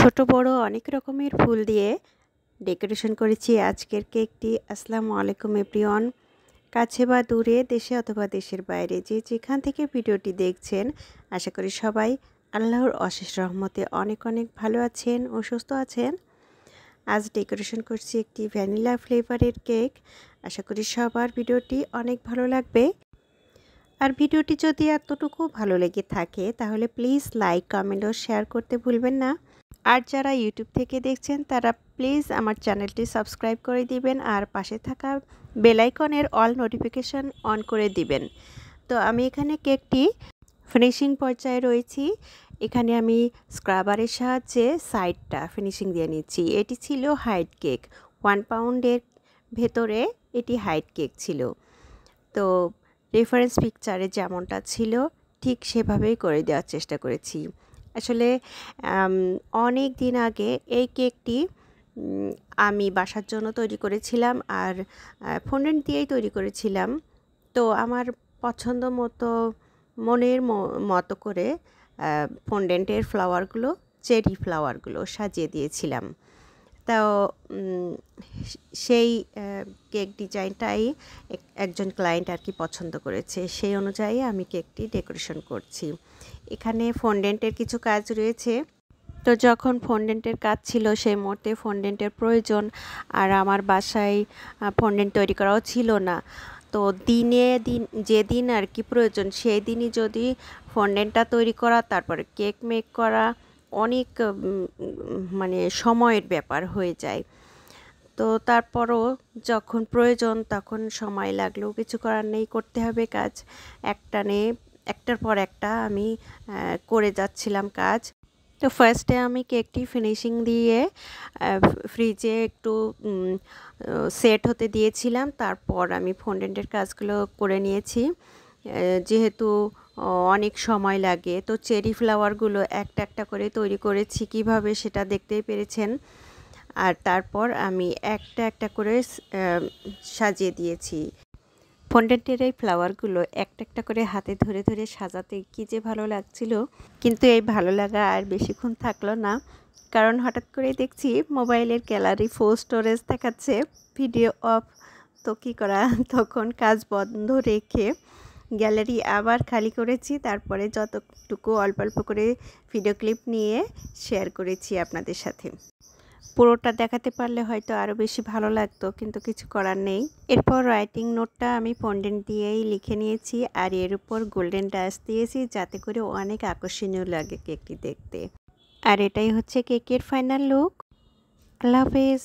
ছোট বড় অনেক রকমের ফুল দিয়ে ডেকোরেশন করেছি আজকের কেকটি। আসসালামু আলাইকুম এভরিওয়ান। কাছে বা দূরে, দেশে অথবা দেশের বাইরে যে যেখান থেকে ভিডিওটি দেখছেন, আশা করি সবাই আল্লাহর অশেষ রহমতে অনেক অনেক ভালো আছেন ও সুস্থ আছেন। আজ ডেকোরেশন করছি একটি ভ্যানিলা ফ্লেভারের কেক। আশা করি সবার ভিডিওটি অনেক ভালো লাগবে। আর ভিডিওটি যদি এতটুকু ভালো লেগে থাকে তাহলে প্লিজ লাইক, কমেন্ট ও শেয়ার করতে ভুলবেন না। আর যারা ইউটিউব থেকে দেখছেন তারা প্লিজ আমার চ্যানেলটি সাবস্ক্রাইব করে দিবেন আর পাশে থাকা বেল আইকনের অল নোটিফিকেশন অন করে দিবেন। তো আমি এখানে কেকটি ফিনিশিং পর্যায়ে রয়েছি। এখানে আমি স্ক্রাবারের সাহায্যে সাইডটা ফিনিশিং দিয়ে নিচ্ছি। এটি ছিল হাইট কেক, 1 পাউন্ডের ভেতরে এটি হাইট কেক ছিল। তো রেফারেন্স পিকচারে যেমনটা ছিল ঠিক সেভাবেই করে দেওয়ার চেষ্টা করেছি। আসলে অনেক দিন আগে এই কেকটি আমি বাসার জন্য তৈরি করেছিলাম আর ফন্ডেন্ট দিয়েই তৈরি করেছিলাম। তো আমার পছন্দ মতো মনের মতো করে ফন্ডেন্টের ফ্লাওয়ারগুলো, চেরি ফ্লাওয়ারগুলো সাজিয়ে দিয়েছিলাম। তো সেই কেক ডিজাইনটাই একজন ক্লায়েন্ট আর কি পছন্দ করেছে, সেই অনুযায়ী আমি কেকটি ডেকোরেশন করছি। এখানে ফন্ডেন্টের কিছু কাজ রয়েছে। তো যখন ফন্ডেন্টের কাজ ছিল সেই মুহূর্তে ফন্ডেন্টের প্রয়োজন, আর আমার বাসায় ফন্ডেন্ট তৈরি করাও ছিল না। তো যেদিন আর কি প্রয়োজন সেই দিনই যদি ফন্ডেন্টটা তৈরি করা, তারপরে কেক মেক করা অনেক মানে সময়ের ব্যাপার হয়ে যায়। তো তারপরও যখন প্রয়োজন তখন সময় লাগলেও কিছু করার নেই, করতে হবে কাজ। একটার পর একটা আমি করে যাচ্ছিলাম কাজ। তো ফার্স্টে আমি কেকটি ফিনিশিং দিয়ে ফ্রিজে একটু সেট হতে দিয়েছিলাম। তারপর আমি ফন্ডেন্টের কাজগুলো করে নিয়েছি। যেহেতু অনেক সময় লাগে, তো চেরি ফ্লাওয়ারগুলো একটা একটা করে তৈরি করেছি কিভাবে সেটা দেখতেই পেরেছেন। আর তারপর আমি একটা একটা করে সাজিয়ে দিয়েছি। ফন্ডেন্টের এই ফ্লাওয়ারগুলো একটা একটা করে হাতে ধরে ধরে সাজাতে কী যে ভালো লাগছিল। কিন্তু এই ভালো লাগা আর বেশিক্ষণ থাকলো না, কারণ হঠাৎ করে দেখছি মোবাইলের গ্যালারি ফুল স্টোরেজ দেখাচ্ছে, ভিডিও অফ। তো কী করা, তখন কাজ বন্ধ রেখে গ্যালারি আবার খালি করেছি। তারপরে যতটুকু অল্প অল্প করে ভিডিও ক্লিপ নিয়ে শেয়ার করেছি আপনাদের সাথে। পুরোটা দেখাতে পারলে হয়তো আরও বেশি ভালো লাগতো, কিন্তু কিছু করার নেই। এরপর রাইটিং নোটটা আমি ফন্ডেন্ট দিয়েই লিখে নিয়েছি আর এর উপর গোল্ডেন ডাস্ট দিয়েছি যাতে করে অনেক আকর্ষণীয় লাগে কেকটি দেখতে। আর এটাই হচ্ছে কেকের ফাইনাল লুক। আল্লাহ হাফেজ।